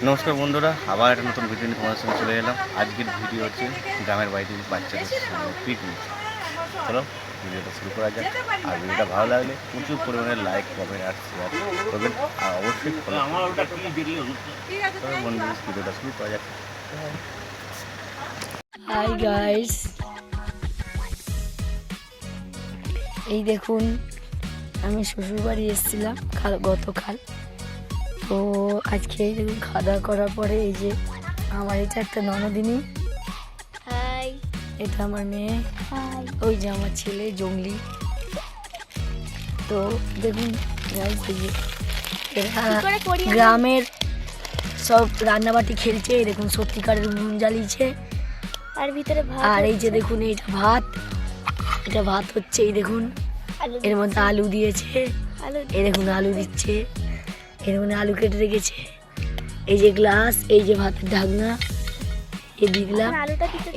নমস্কার বন্ধুরা, আবার একটা নতুন ভিডিও নিয়ে তোমাদের সঙ্গে চলে এলাম। আজকের ভিডিও হচ্ছে গ্রামের বাড়িতে বাচ্চাদের পিকনিক। চলো ভিডিওটা শুরু করা যাক। আর ভিডিওটা ভালো লাগলে প্রচুর পরিমাণে লাইক, কমেন্ট আর শেয়ার করবেন। আর অবশ্যই ফলো বন্ধু, ভিডিওটা শুরু করা যাক। হাই গাইস, এই দেখুন আমি শ্বশুরবাড়ি এসেছিলাম গতকাল। তো আজকে দেখুন খাওয়া দাওয়া করার পরে এই যে আমার এটা একটা ননদিনী, হাই, এটা আমার মেয়ে, হাই, ওই যে আমার ছেলে জঙ্গলি। তো দেখুন গাইস, এই যে এরা গ্রামের সব রান্নাবাটি খেলছে। এই দেখুন সত্যিকারের উনুন জ্বালিয়েছে। আর ভিতরে ভাত, আর এই যে দেখুন এইটা ভাত, এটা ভাত হচ্ছে। এই দেখুন এর মধ্যে আলু দিয়েছে, এই দেখুন আলু দিচ্ছে, এর মধ্যে আলু কেটে রেখেছে। এই যে গ্লাস, এই যে ভাতের ঢাকনা, এই দিলাম।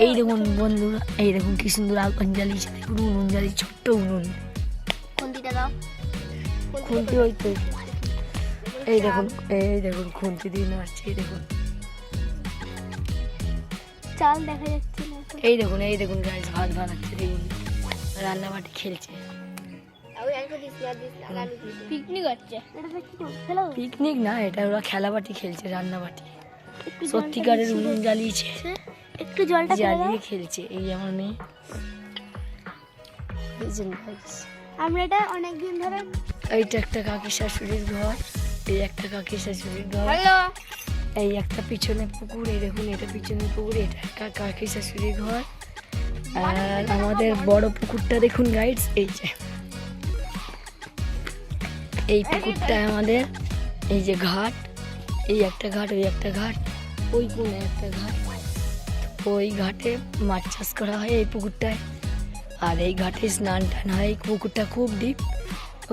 এই দেখুন বন্ধুরা, এই দেখুন কি সুন্দর আগুন জ্বালিয়েছে। দেখুন উনুন জ্বালিয়ে, ছোট্ট উনুন। খুন্তিটা দাও, খুন্তি ওই তো, এই দেখুন, এই দেখুন খুন্তি দিয়ে নাড়ছে। এই দেখুন, চাল দেখা যাচ্ছে না। এই দেখুন, এই দেখুন গাইস ভাত বানাচ্ছে। দেখুন রান্নাবাটি খেলছে। পিকনিক হচ্ছে, এটা দেখি তো হ্যালো। পিকনিক না, এটা ওরা খেলাবাটি খেলছে, রান্নাবাটি। সত্যিকারের উনুন জ্বালিয়েছে, একটু জলটা জ্বালিয়ে খেলছে। এই আমার মেয়ে। আমরা এটা অনেকদিন ধরে। এইটা একটা কাকি শাশুড়ির ঘর, এই একটা কাকি শাশুড়ির ঘর, হ্যালো, এই একটা পিছনে পুকুর। এই দেখুন এটা পিছনে পুকুর, এটা একটা কাকি শাশুড়ির ঘর। আর আমাদের বড় পুকুরটা দেখুন গাইডস, এই যে এই পুকুরটা আমাদের। এই যে ঘাট, এই একটা ঘাট, ওই একটা ঘাট, ওই কোণে একটা ঘাট। ওই ঘাটে মাছ চাষ করা হয় এই পুকুরটায়। আর এই ঘাটে স্নান টান হয়। এই পুকুরটা খুব ডিপ।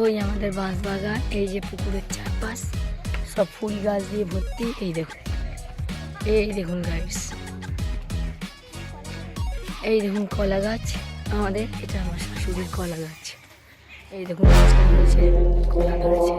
ওই আমাদের বাঁশ বাগান, এই যে পুকুরের চারপাশ সব ফুল গাছ দিয়ে ভর্তি। এই দেখুন, এই দেখুন গাইস, এই দেখুন কলা গাছ আমাদের, এটা আমার শাশুড়ির কলা গাছ। এই দেখুন কলা ধরেছে।